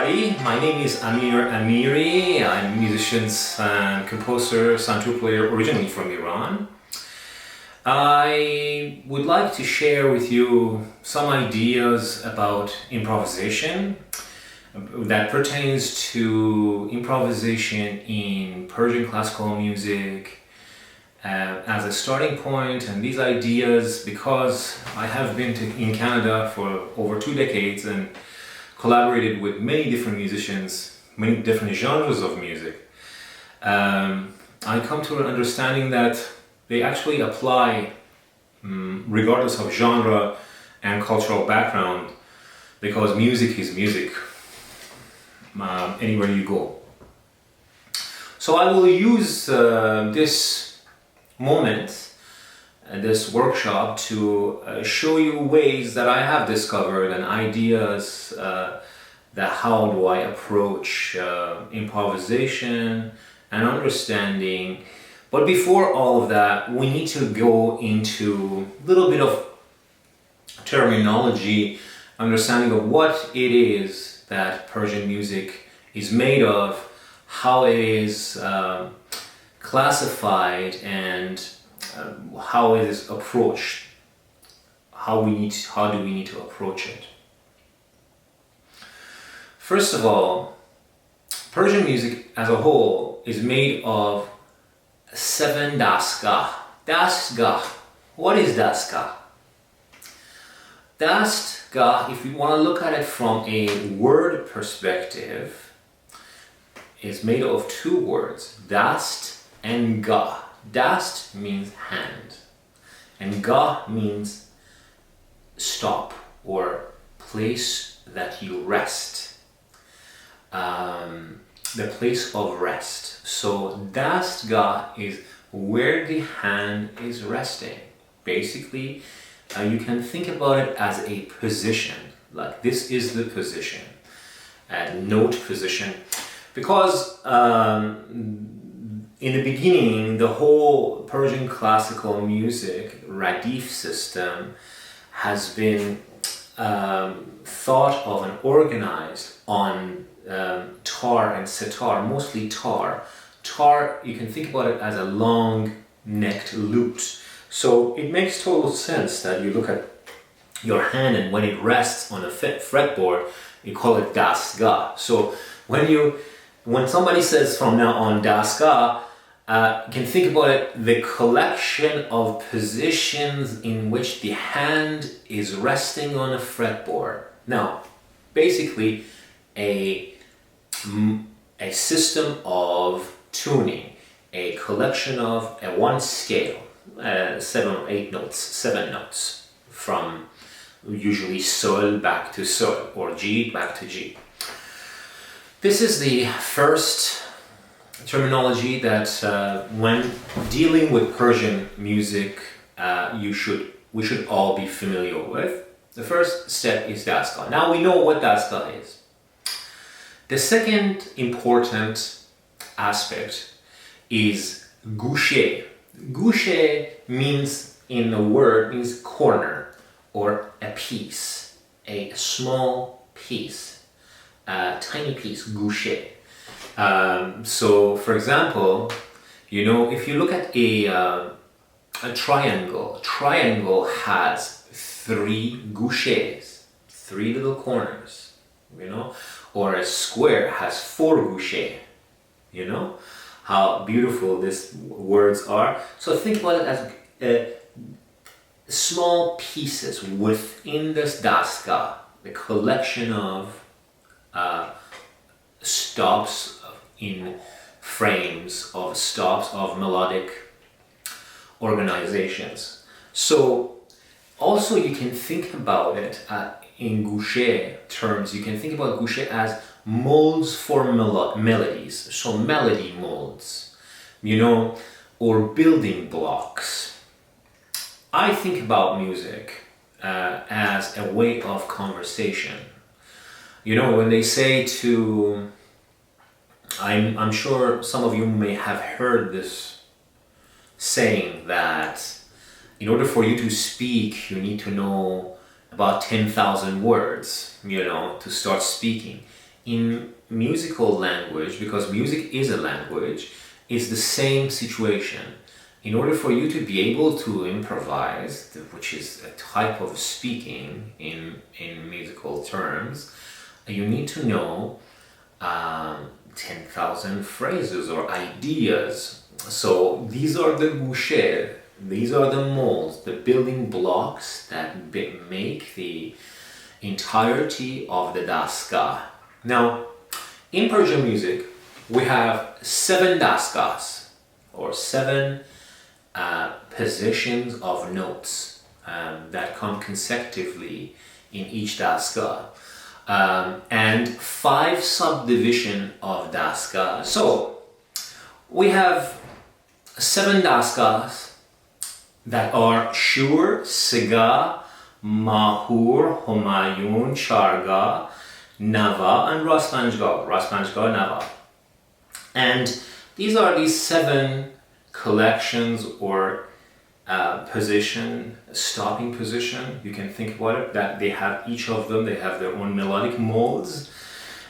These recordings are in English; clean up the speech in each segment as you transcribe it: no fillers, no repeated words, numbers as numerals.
everybody. My name is Amir Amiri. I'm a musician and composer, santur player, originally from Iran. I would like to share with you some ideas about improvisation that pertains to improvisation in Persian classical music as a starting point. And these ideas, because I have been in Canada for over 2 decades and collaborated with many different musicians, many different genres of music, I come to an understanding that they actually apply regardless of genre and cultural background, because music is music anywhere you go. So I will use this moment, this workshop, to show you ways that I have discovered and ideas that how do I approach improvisation and understanding. But before all of that, we need to go into a little bit of terminology, understanding of what it is that Persian music is made of, how it is classified, and how it is approached, how do we need to approach it. First of all, Persian music as a whole is made of 7 dastgah. Dastgah. What is dastgah? Dastgah, if you want to look at it from a word perspective, is made of 2 words, dast and gah. Dast means hand, and gah means stop or place that you rest. The place of rest. So dastgah is where the hand is resting. Basically, you can think about it as a position, like this is the position, note position, because in the beginning, the whole Persian classical music radif system has been thought of and organized on tar and sitar, mostly tar. Tar, you can think about it as a long-necked lute. So it makes total sense that you look at your hand, and when it rests on a fretboard, you call it dastgah. So when somebody says from now on dastgah, you can think about it, the collection of positions in which the hand is resting on a fretboard. Now, basically a system of tuning, a collection of one scale, 7 or 8 notes, 7 notes, from usually sol back to sol, or G back to G. This is the first terminology that when dealing with Persian music we should all be familiar with. The first step is dastgah. Now we know what dastgah is. The second important aspect is gushe. Gushe means, in the word, means corner or a piece, a small piece, a tiny piece, gushe. So, for example, if you look at a triangle has 3 gushes, 3 little corners, or a square has 4 gushe. How beautiful these words are. So think about it as small pieces within this dastgah, the collection of stops in frames, of stops of melodic organizations. So also you can think about it in gushe terms. You can think about gushe as molds for melodies. So melody molds, or building blocks. I think about music as a way of conversation. When they say to, I'm sure some of you may have heard this saying that in order for you to speak, you need to know about 10,000 words, to start speaking. in musical language, because music is a language, it's the same situation. In order for you to be able to improvise, which is a type of speaking in musical terms, you need to know 10,000 phrases or ideas. So these are the gusher, these are the molds, the building blocks that make the entirety of the dastgah. Now, in Persian music, we have 7 dastgahs, or 7 positions of notes that come consecutively in each dastgah, and 5 subdivision of dastgahs. So we have 7 dastgahs that are shur, siga, mahour, humayun, charga, nava, and raspanjgah, nava. And these are these 7 collections or stopping position. You can think about it, that they have, each of them, they have their own melodic molds.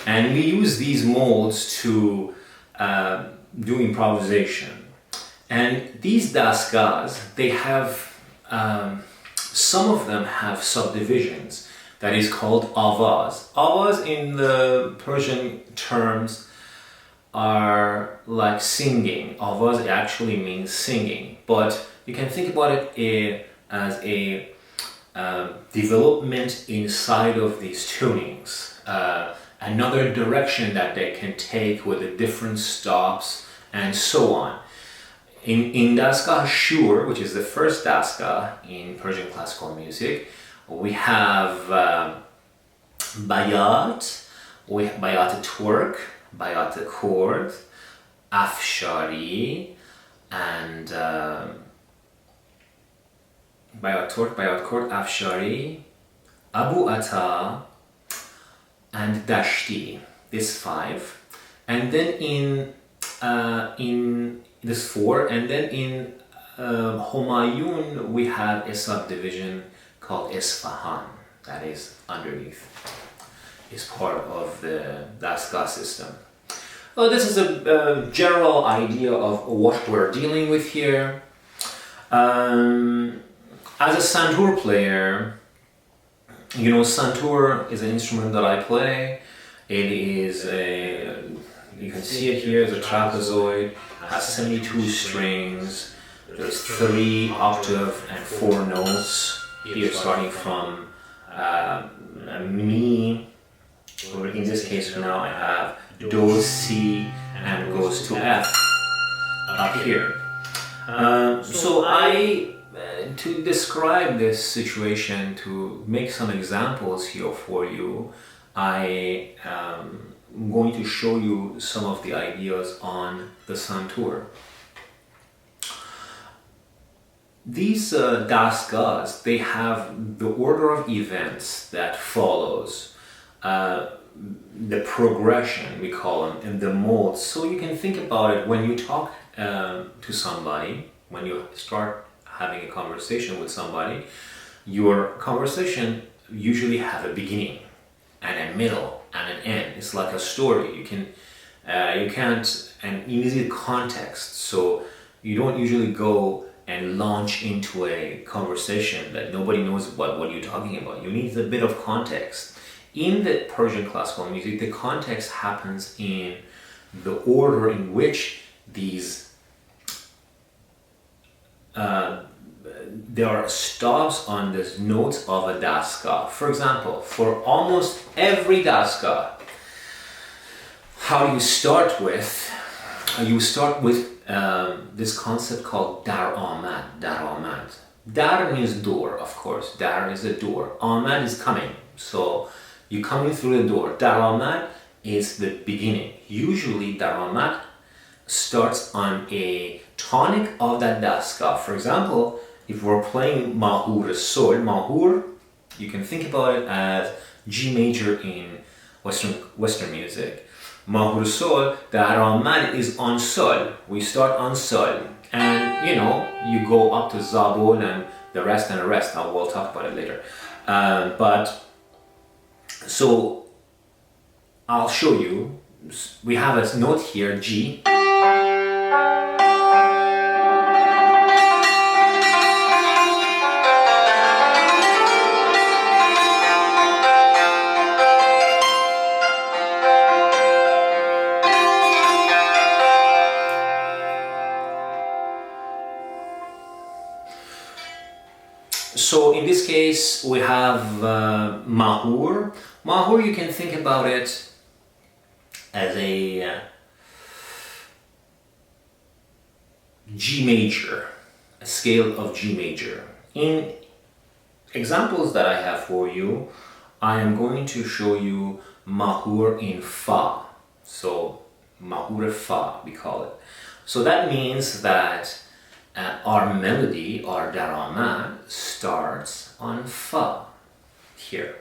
And we use these molds to do improvisation. And these dastgahs, they have, some of them have subdivisions that is called avaz. Avaz in the Persian terms are like singing. Avaz actually means singing, but you can think about it as a development inside of these tunings, another direction that they can take with the different stops and so on. In dastgah shur, which is the first dastgah in Persian classical music, we have bayat, twerk, bayat chord, afshari, and bayat twerk, bayat chord, afshari, abu ata, and dashti. This 5, and then in this 4, and then in Humayun we have a subdivision called Isfahan, that is underneath, is part of the dastgah system. Well, this is a general idea of what we're dealing with here. As a santur player, you know, santur is an instrument that I play. It is you can see it here as a trapezoid, has 72 strings, there's 3 octave and 4 notes. Here starting from mi, or in this case now I have do, si, and goes to F up here. So to describe this situation, to make some examples here for you, I am going to show you some of the ideas on the santur. These dastgahs, they have the order of events that follows, the progression, we call them, and the modes. So you can think about it when you talk to somebody, when you start having a conversation with somebody, your conversation usually have a beginning and a middle and an end. It's like a story. You can't, and you need context. So you don't usually go and launch into a conversation that nobody knows what you're talking about. You need a bit of context. In the Persian classical music, the context happens in the order in which these there are stops on the notes of a dastgah. For example, for almost every dastgah, how you start with? You start with this concept called dar ahmad. Dar means door, of course. Dar is a door. Ahmad is coming. So you come in through the door. Dar ahmad is the beginning. Usually dar ahmad starts on a tonic of that dastgah. For example, if we're playing Mahour sol, Mahour, you can think about it as G major in Western music. Mahour sol, the ahmad is on sol. We start on sol, and you go up to zabul and the rest. We'll talk about it later. But so I'll show you. We have a note here, G. So in this case, we have Mahour. Mahour, you can think about it as a G major, a scale of G major. In examples that I have for you, I am going to show you Mahour in Fa. So Mahour Fa, we call it. So that means that our melody, our daramad, starts on Fa, here.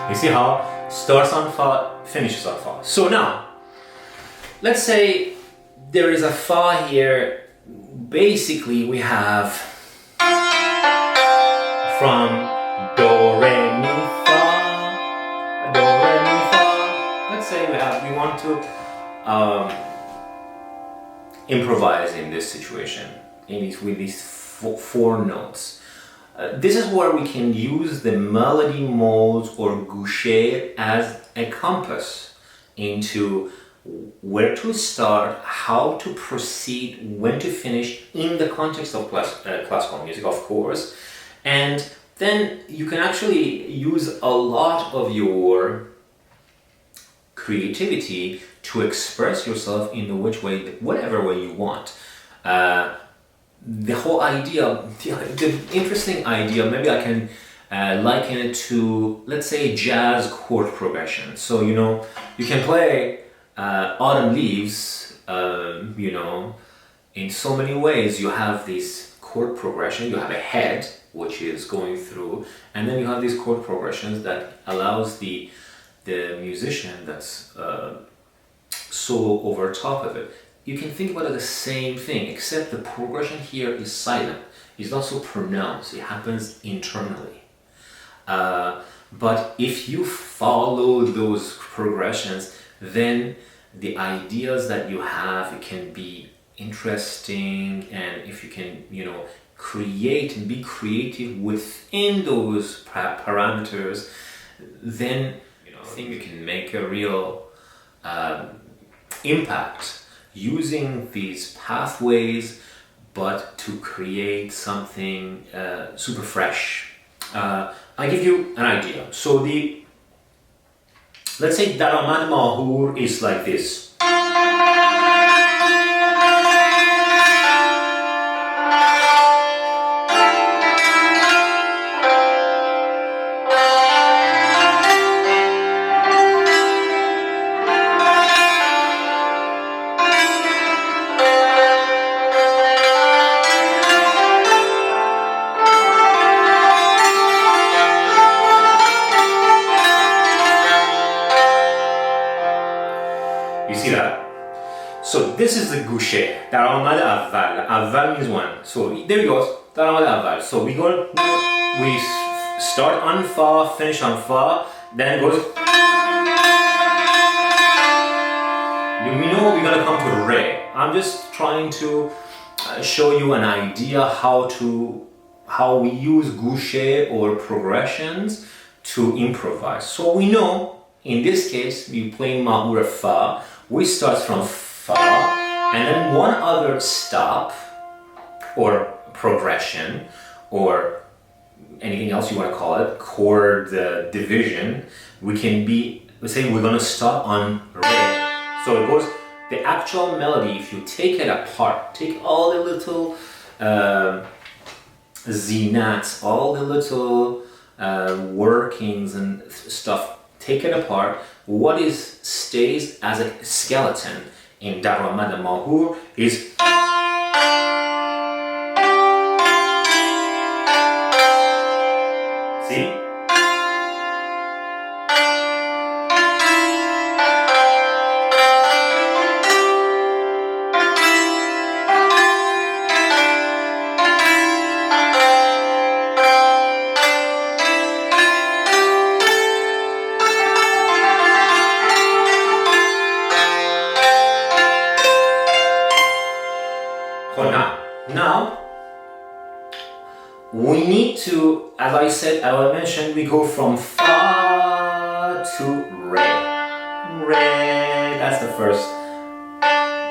You see how starts on Fa, finishes on Fa. So now, let's say there is a Fa here. Basically, we have from Do, Re, Mi, Fa, Do, Re, Mi, Fa. Let's say we want to improvise in this situation with these four notes. This is where we can use the melody modes or goucher as a compass into where to start, how to proceed, when to finish in the context of classical music, of course. And then you can actually use a lot of your creativity to express yourself in whatever way you want. The whole idea, the interesting idea, maybe I can liken it to, let's say, jazz chord progression. So, you can play Autumn Leaves, in so many ways. You have this chord progression, you have a head, which is going through, and then you have these chord progressions that allows the musician that's solo over top of it. You can think about it the same thing, except the progression here is silent. It's not so pronounced. It happens internally. But if you follow those progressions, then the ideas that you have, it can be interesting, and if you can, create and be creative within those parameters, then I think you can make a real impact using these pathways, but to create something super fresh. I give you an idea. So let's say Daramad Mahour is like this. So this is the goucher, daramad avval. Avval means one. So there you go, daramad avval. So we start on Fa, finish on Fa, then it goes. We know we're gonna come to Re. I'm just trying to show you an idea how we use goucher or progressions to improvise. So we know in this case we play Mahour Fa. We start from Fa, and then one other stop or progression or anything else you want to call it, chord division. Let's say we're going to stop on Re. So it goes, the actual melody, if you take it apart, take all the little zinats, all the little workings and stuff taken apart, what is stays as a skeleton in Daromad and Mahour is see? Now, we need to, as I mentioned, we go from fa to re. Re, that's the first.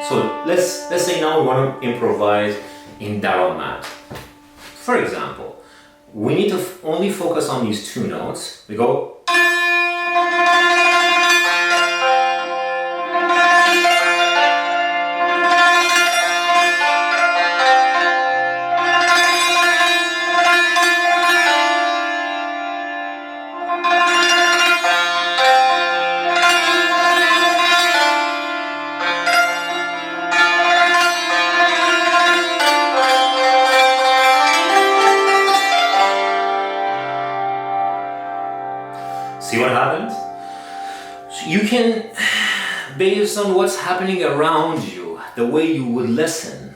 So let's say now we want to improvise in Daromad. For example, we need to only focus on these two notes. We go. See what happens? So you can, based on what's happening around you, the way you would listen,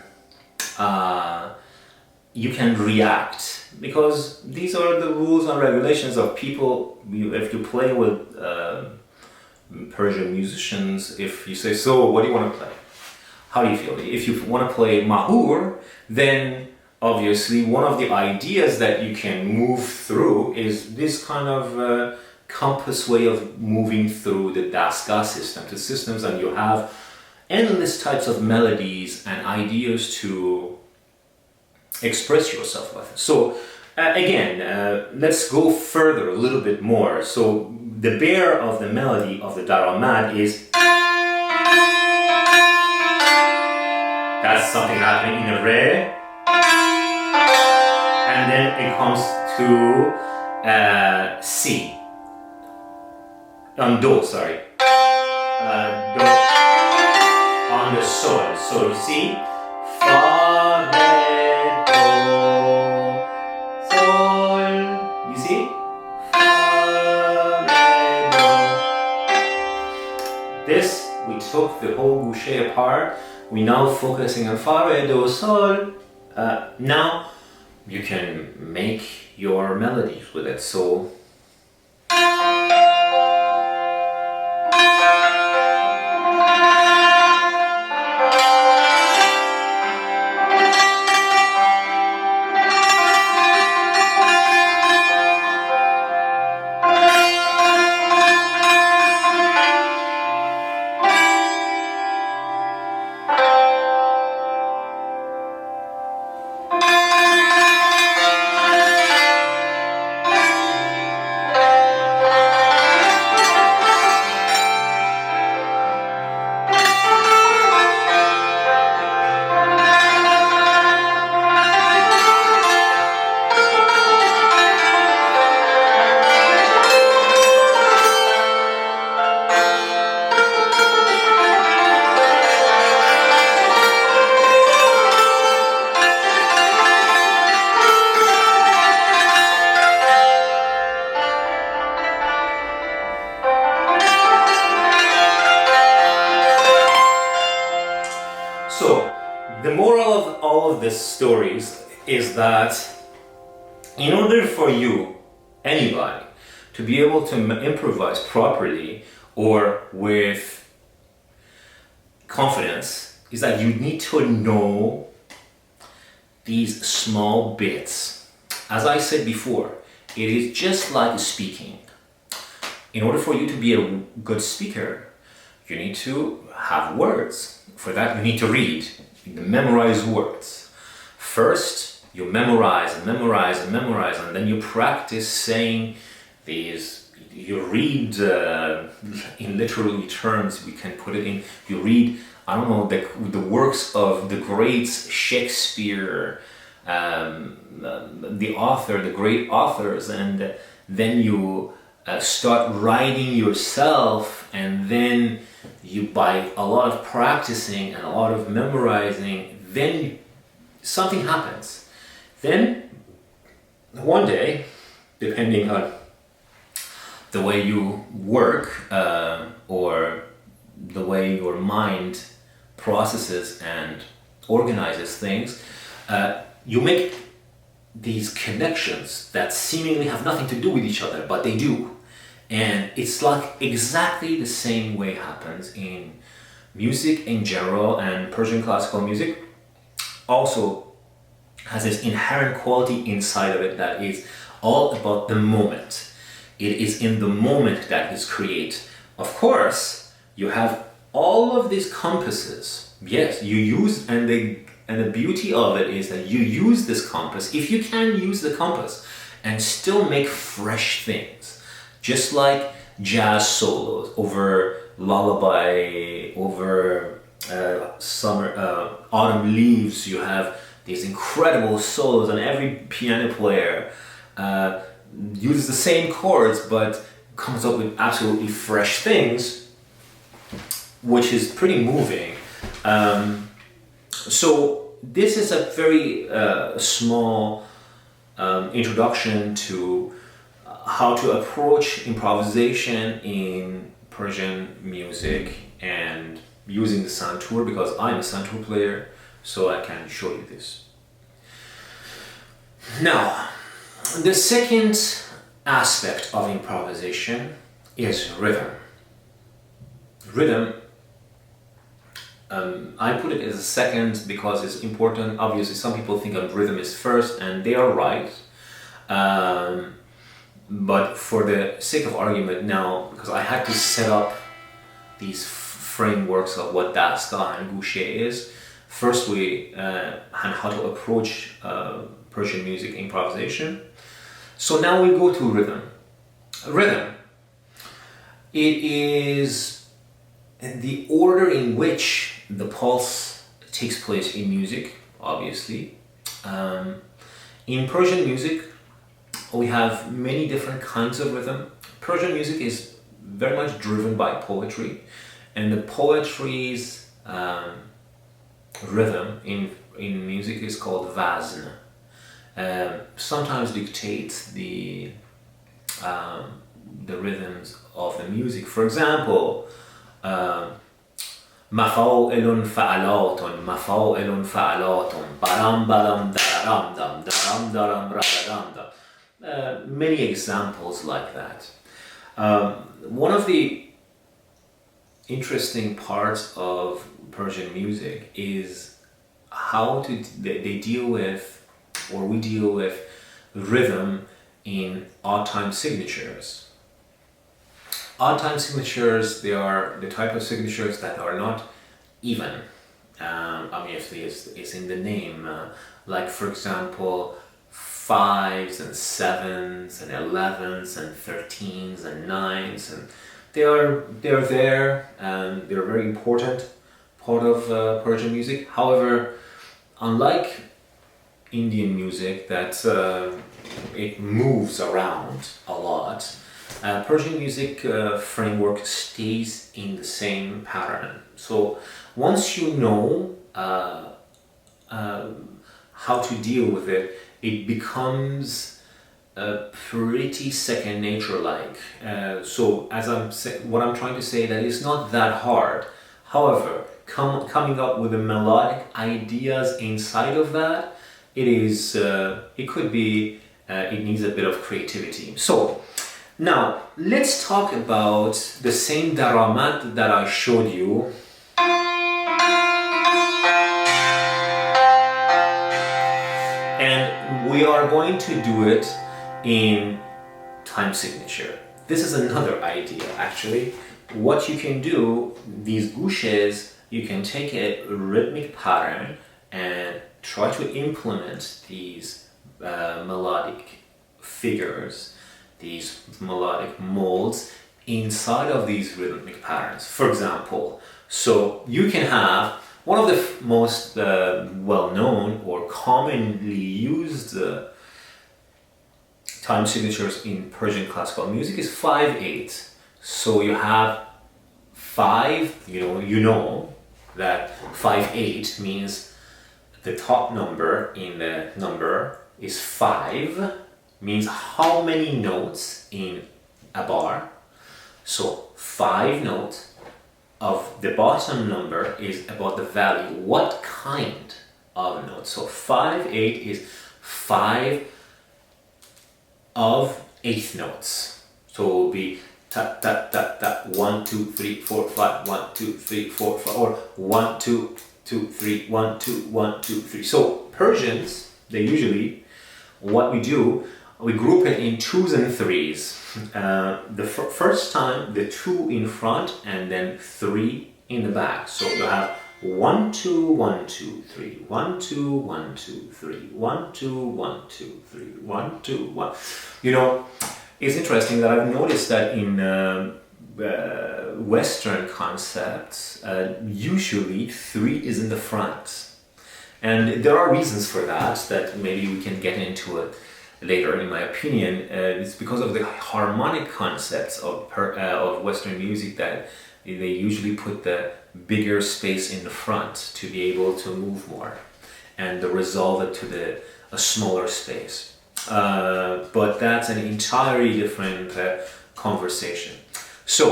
you can react, because these are the rules and regulations of people. If you play with Persian musicians, if you say, so what do you want to play? How do you feel? If you want to play Mahour, then obviously one of the ideas that you can move through is this kind of compass way of moving through the Dastgah system, the systems, and you have endless types of melodies and ideas to express yourself with. So again, let's go further a little bit more. So the bear of the melody of the Daromad is, that's something happening in a re, and then it comes to C. On do, sorry. Do on the sol. So you see, fa, re, do, sol. You see, fa, re, do. This we took the whole boucher apart. We now focusing on fa, re, do, sol. Now you can make your melodies with it. So. So, the moral of all of these stories is that in order for you, anybody, to be able to improvise properly or with confidence, is that you need to know these small bits. As I said before, it is just like speaking. In order for you to be a good speaker, you need to have words. For that, you need to read, you need to memorize words. First, you memorize and memorize and memorize, and then you practice saying these. You read in literal terms, we can put it in. You read, I don't know, the works of the greats, Shakespeare, the great authors, and then you start writing yourself, and then you, by a lot of practicing and a lot of memorizing, then something happens. Then one day, depending on the way you work or the way your mind processes and organizes things, you make these connections that seemingly have nothing to do with each other, but they do. And it's like exactly the same way happens in music in general, and Persian classical music also has this inherent quality inside of it that is all about the moment. It is in the moment that is create. Of course, you have all of these compasses. Yes, you use, and the beauty of it is that you use this compass. If you can use the compass and still make fresh things, just like jazz solos over lullaby, over autumn leaves, you have these incredible solos, and every piano player uses the same chords but comes up with absolutely fresh things, which is pretty moving. So this is a very small introduction to how to approach improvisation in Persian music and using the santur, because I'm a santur player, so I can show you this. Now, the second aspect of improvisation is rhythm. Rhythm, I put it as a second because it's important. Obviously, some people think of rhythm as first, and they are right. But for the sake of argument now, because I had to set up these frameworks of what dastgah and gouche is, firstly, and how to approach Persian music improvisation. So now we go to rhythm. Rhythm, it is the order in which the pulse takes place in music, obviously. In Persian music, we have many different kinds of rhythm. Persian music is very much driven by poetry, and the poetry's rhythm in music is called wazn. Sometimes dictates the rhythms of the music. For example, مفاعل فعلات مفاعل فعلات برام برام درام دم درام درام ردم دم. Many examples like that. One of the interesting parts of Persian music is how they deal with, or we deal with, rhythm in odd time signatures. Odd time signatures, they are the type of signatures that are not even. Obviously, it's in the name. Like, for example, 5s and 7s and 11s and 13s and 9s, and they're there, and they're a very important part of Persian music. However, unlike Indian music that it moves around a lot, Persian music framework stays in the same pattern. So once you know how to deal with it, it becomes pretty second nature like. So what I'm trying to say, that it's not that hard. However, coming up with the melodic ideas inside of that, it needs a bit of creativity. So now let's talk about the same daramat that I showed you. And we are going to do it in time signature. This is another idea, actually. What you can do, these gouches, you can take a rhythmic pattern and try to implement these melodic figures, these melodic molds inside of these rhythmic patterns. For example, so you can have one of the most well-known or commonly used time signatures in Persian classical music is 5/8. So you have 5, you know that 5/8 means the top number in the number is 5, means how many notes in a bar. So 5 notes of the bottom number is about the value. What kind of note? So 5/8 is 5 of 8 notes. So it will be ta ta ta ta 1 2 3 4 5 1 2 3 4 5 or 1 2 2 3 1 2 1 2 3. So Persians, they usually, what we do, we group it in 2s and 3s. The first time the 2 in front and then 3 in the back. So you have 1 2 1 2 3 1 2 1 2 3 1 2 1 2 3 1 2 1. It's interesting that I've noticed that in Western concepts, usually 3 is in the front, and there are reasons for that maybe we can get into it later. In my opinion, it's because of the harmonic concepts of Western music that they usually put the bigger space in the front to be able to move more and resolve it to a smaller space. But that's an entirely different conversation. So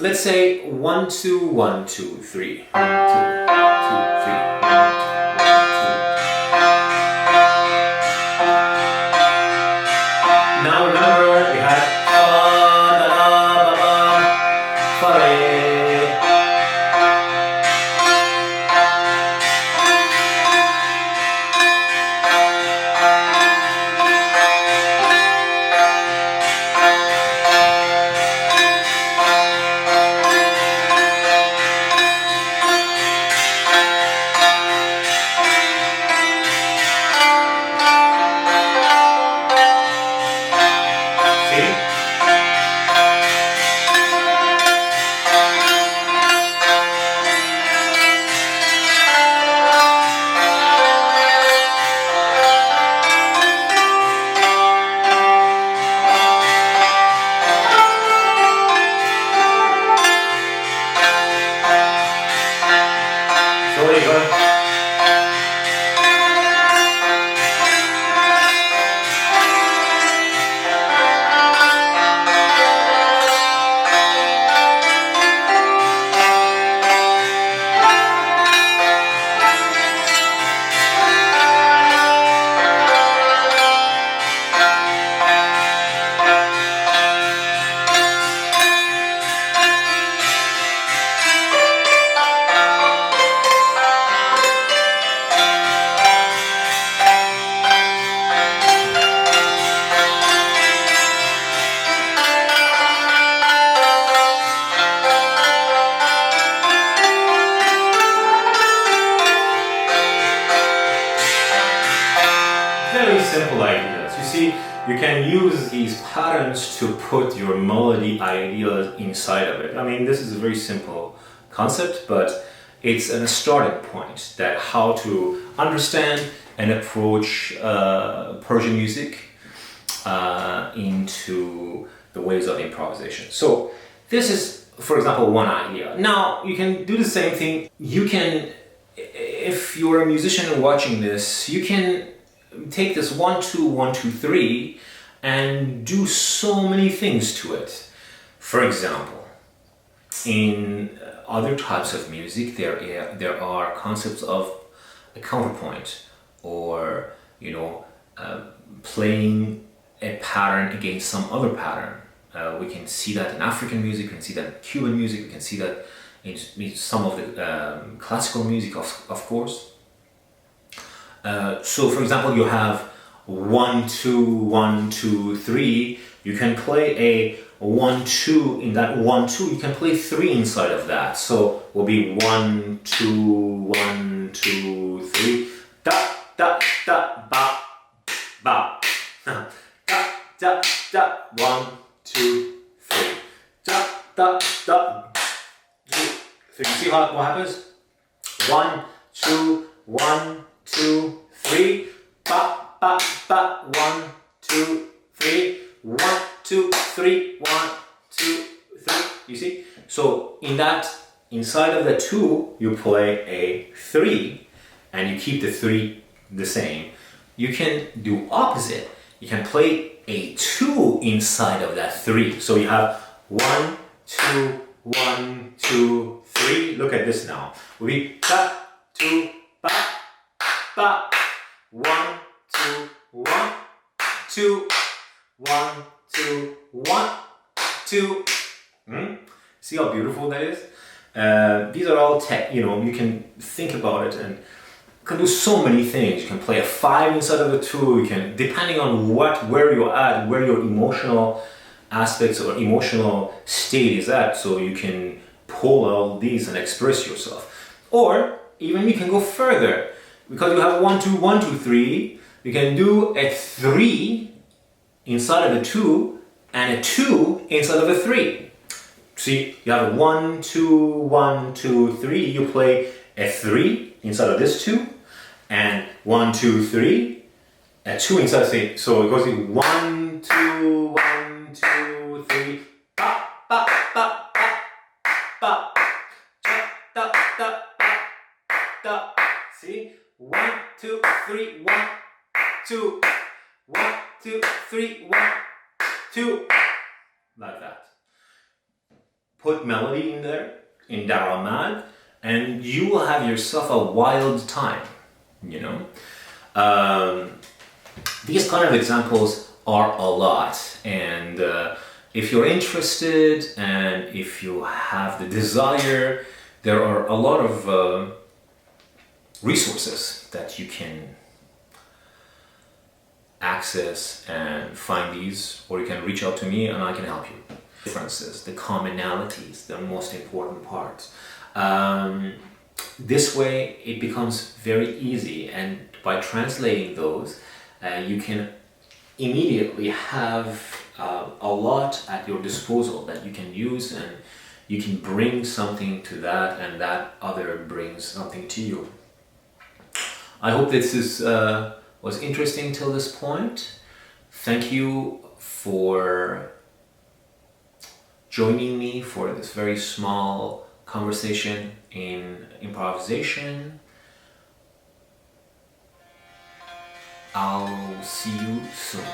let's say 1 2 1 2 3 1 2 2 3 1 2 1 2. Now remember we had fa da ba ba fa re. Simple ideas. You see, you can use these patterns to put your melody ideas inside of it. I mean, this is a very simple concept, but it's a starting point that how to understand and approach Persian music into the ways of improvisation. So this is, for example, one idea. Now you can do the same thing. You can, if you're a musician watching this, you can take this 1 2 1 2 3 and do so many things to it. For example, in other types of music, there are concepts of a counterpoint, or playing a pattern against some other pattern. We can see that in African music, we can see that in Cuban music, we can see that in some of the classical music, of course. So for example, you have 1 2 1 2 3. You can play a 1 2. In that 1 2, you can play 3 inside of that. So will be 1 2 1 2 3. Da da da ba ba. Da da da 1 2 3. Da da da 2 3. You see what happens? 1 2 1 2 3. Ba ba, ba, 1, 2, 3, 1, 2, 3, 1, 2, 3. You see? So in that, inside of the 2, you play a 3, and you keep the 3 the same. You can do opposite. You can play a 2 inside of that 3. So you have 1, 2, 1, 2, 3. Look at this now. Will be ba, 2, ba, ba, 1, 2, 1, 2, 1, 2, 1, 2. See how beautiful that is? These are all you can think about it and can do so many things. You can play a 5 inside of a 2. You can, depending on where you're at, where your emotional aspects or emotional state is at, so you can pull all these and express yourself. Or even you can go further, because you have 1, 2, 1, 2, 3. You can do a 3 inside of a 2 and a 2 inside of a 3. See, you have 1, 2, 1, 2, 3. You play a 3 inside of this 2, and 1, 2, 3, a 2 inside of 3. So it goes in 1, 2, 1, 2, 3. Ba, ba, ba, ba, ba. Da, da, da, da. See? 1, 2, 3, 1, 2. 1, 2, 3, 1, 2. Like that. Put melody in there, in Daramad, and you will have yourself a wild time, These kind of examples are a lot, and if you're interested and if you have the desire, there are a lot of resources that you can access and find these, or you can reach out to me and I can help you. Differences, the commonalities, the most important parts. This way it becomes very easy, and by translating those, you can immediately have a lot at your disposal that you can use, and you can bring something to that, and that other brings something to you. I hope this was interesting till this point. Thank you for joining me for this very small conversation in improvisation. I'll see you soon.